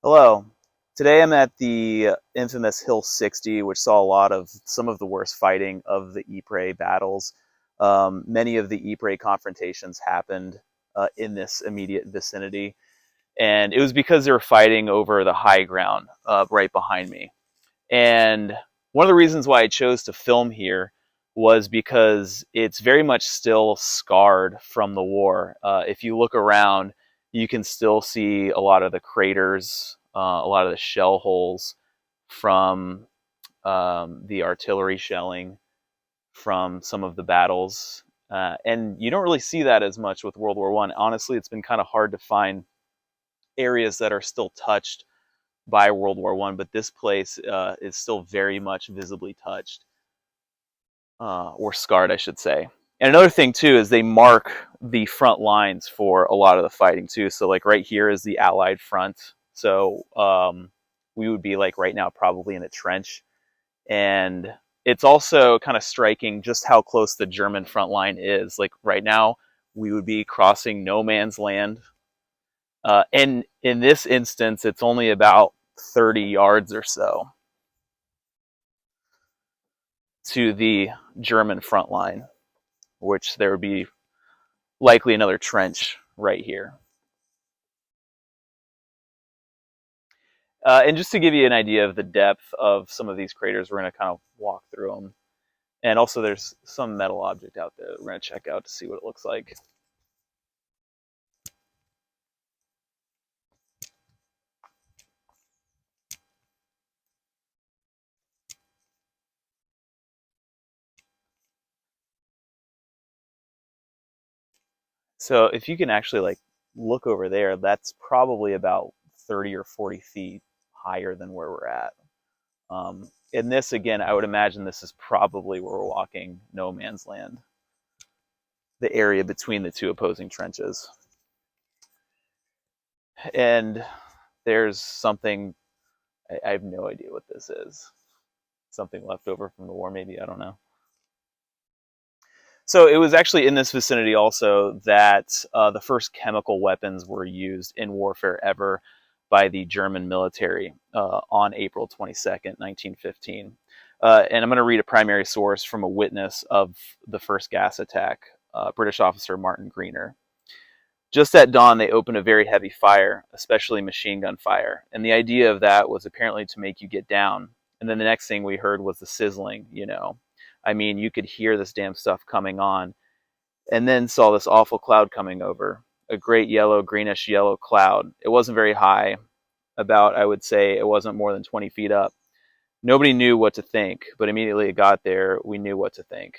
Hello. Today I'm at the infamous Hill 60, which saw some of the worst fighting of the Ypres battles. Many of the Ypres confrontations happened in this immediate vicinity, and it was because they were fighting over the high ground right behind me. And one of the reasons why I chose to film here was because it's very much still scarred from the war. If you look around, you can still see a lot of the craters, a lot of the shell holes from the artillery shelling from some of the battles. And you don't really see that as much with World War I. Honestly, it's been kind of hard to find areas that are still touched by World War I, but this place is still very much visibly touched, or scarred, I should say. And another thing too is they mark the front lines for a lot of the fighting too. So like right here is the Allied front. So we would be like right now probably in a trench, and it's also kind of striking just how close the German front line is. Like right now, we would be crossing no man's land. And in this instance, it's only about 30 yards or so to the German front line, which there would be likely another trench right here. And just to give you an idea of the depth of some of these craters, we're going to kind of walk through them. And also there's some metal object out there that we're going to check out to see what it looks like. So if you can actually like look over there, that's probably about 30 or 40 feet higher than where we're at. In this, again, I would imagine this is probably where we're walking no man's land, the area between the two opposing trenches. And there's something, I have no idea what this is. Something left over from the war, maybe, I don't know. So it was actually in this vicinity also that the first chemical weapons were used in warfare ever by the German military on April 22nd, 1915. And I'm going to read a primary source from a witness of the first gas attack, British officer Martin Greener. Just at dawn, they opened a very heavy fire, especially machine gun fire. And the idea of that was apparently to make you get down. And then the next thing we heard was the sizzling, you know. I mean, you could hear this damn stuff coming on. And then saw this awful cloud coming over. A great yellow, greenish yellow cloud. It wasn't very high. About, I would say, it wasn't more than 20 feet up. Nobody knew what to think, but immediately it got there, we knew what to think.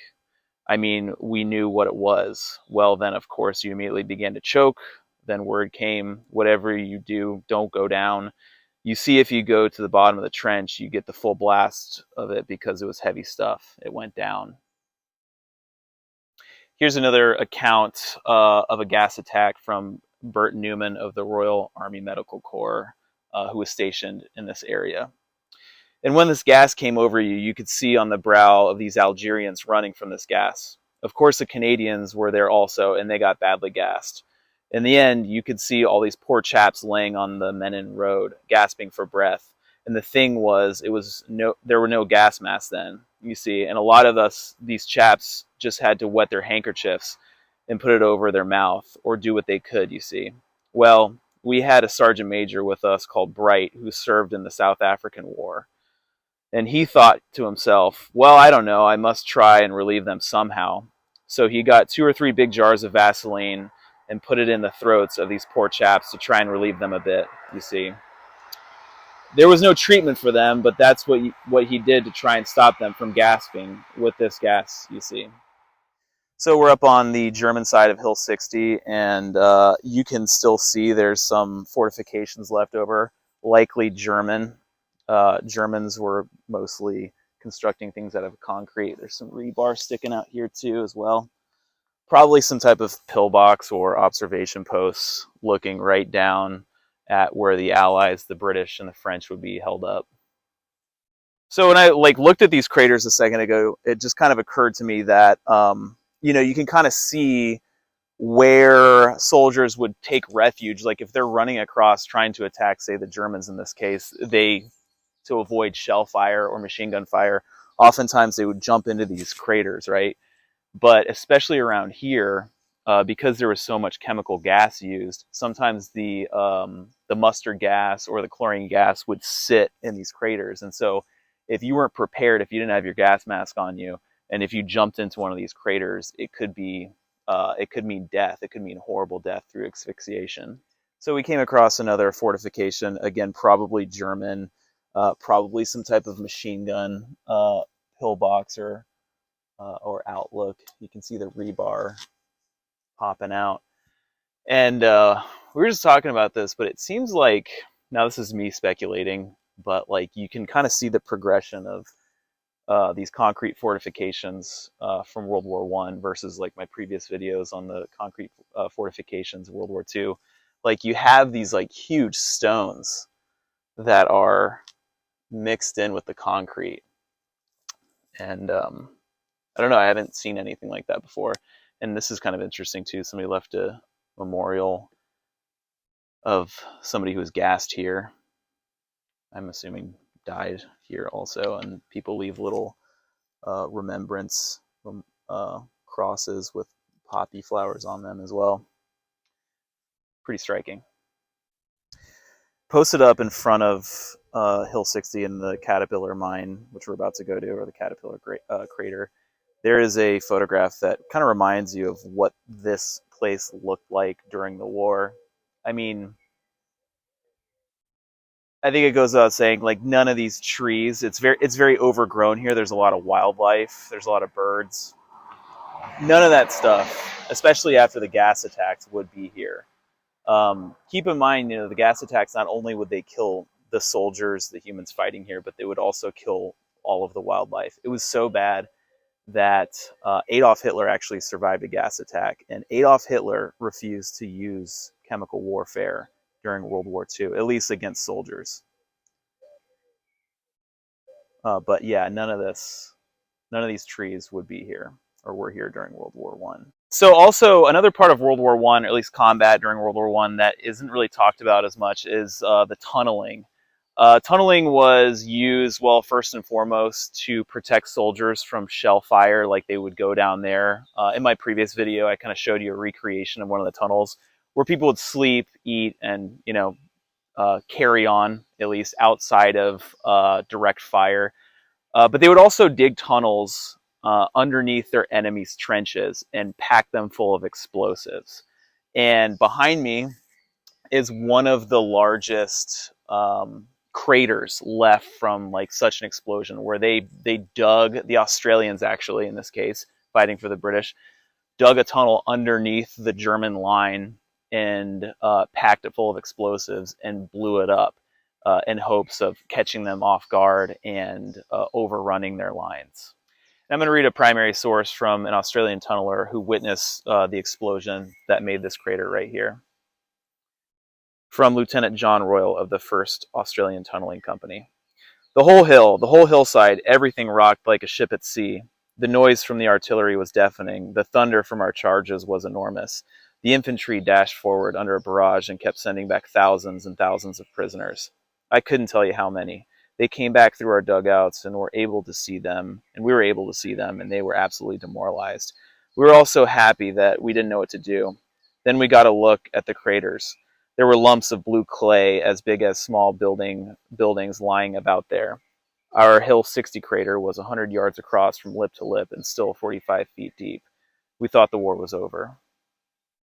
I mean, we knew what it was. Well, then, of course, you immediately began to choke. Then word came, whatever you do, don't go down. You see, if you go to the bottom of the trench, you get the full blast of it because it was heavy stuff. It went down. Here's another account of a gas attack from Bert Newman of the Royal Army Medical Corps, who was stationed in this area. And when this gas came over you, you could see on the brow of these Algerians running from this gas. Of course, the Canadians were there also, and they got badly gassed. In the end, you could see all these poor chaps laying on the Menin road, gasping for breath. And the thing was, there were no gas masks then, you see. And a lot of these chaps just had to wet their handkerchiefs and put it over their mouth or do what they could, you see. Well, we had a sergeant major with us called Bright who served in the South African War. And he thought to himself, well, I don't know, I must try and relieve them somehow. So he got 2 or 3 big jars of Vaseline and put it in the throats of these poor chaps to try and relieve them a bit, you see. There was no treatment for them, but that's what he did to try and stop them from gasping with this gas, you see. So we're up on the German side of Hill 60, and you can still see there's some fortifications left over, likely German. Germans were mostly constructing things out of concrete. There's some rebar sticking out here too as well. Probably some type of pillbox or observation posts looking right down at where the Allies, the British and the French would be held up. So when I looked at these craters a second ago, it just kind of occurred to me that you can kind of see where soldiers would take refuge. Like if they're running across trying to attack, say the Germans in this case, to avoid shell fire or machine gun fire, oftentimes they would jump into these craters, right? But especially around here, because there was so much chemical gas used, sometimes the mustard gas or the chlorine gas would sit in these craters. And so if you weren't prepared, if you didn't have your gas mask on you, and if you jumped into one of these craters, it could mean death. It could mean horrible death through asphyxiation. So we came across another fortification, again, probably German, probably some type of machine gun pillbox or outlook. You can see the rebar popping out. And we were just talking about this, but it seems like, now this is me speculating, but like you can kind of see the progression of these concrete fortifications from World War One versus like my previous videos on the concrete fortifications of World War Two. Like you have these like huge stones that are mixed in with the concrete, and I don't know, I haven't seen anything like that before. And this is kind of interesting too. Somebody left a memorial of somebody who was gassed here. I'm assuming died here also, and people leave little remembrance crosses with poppy flowers on them as well. Pretty striking. Posted up in front of Hill 60 in the Caterpillar mine, which we're about to go to, or the Caterpillar crater, there is a photograph that kind of reminds you of what this place looked like during the war. I mean, I think it goes without saying, like none of these trees, it's very overgrown here. There's a lot of wildlife, there's a lot of birds. None of that stuff, especially after the gas attacks, would be here. Keep in mind, you know, the gas attacks, not only would they kill the soldiers, the humans fighting here, but they would also kill all of the wildlife. It was so bad that Adolf Hitler actually survived a gas attack, and Adolf Hitler refused to use chemical warfare during World War II, at least against soldiers. But yeah, none of these trees would be here or were here during World War One. So also another part of World War One, or at least combat during World War One, that isn't really talked about as much is the tunneling. Tunneling was used, well, first and foremost, to protect soldiers from shell fire, like they would go down there. In my previous video, I kind of showed you a recreation of one of the tunnels where people would sleep, eat, and carry on, at least outside of direct fire. But they would also dig tunnels underneath their enemies' trenches and pack them full of explosives. And behind me is one of the largest craters left from like such an explosion, where they dug, the Australians actually in this case, fighting for the British, dug a tunnel underneath the German line and packed it full of explosives and blew it up in hopes of catching them off guard and overrunning their lines. And I'm going to read a primary source from an Australian tunneler who witnessed the explosion that made this crater right here. From Lieutenant John Royal of the 1st Australian Tunneling Company. The whole hillside, everything rocked like a ship at sea. The noise from the artillery was deafening. The thunder from our charges was enormous. The infantry dashed forward under a barrage and kept sending back thousands and thousands of prisoners. I couldn't tell you how many. They came back through our dugouts and we were able to see them, and they were absolutely demoralized. We were also happy that we didn't know what to do. Then we got a look at the craters. There were lumps of blue clay as big as small buildings lying about there. Our Hill 60 crater was 100 yards across from lip to lip and still 45 feet deep. We thought the war was over.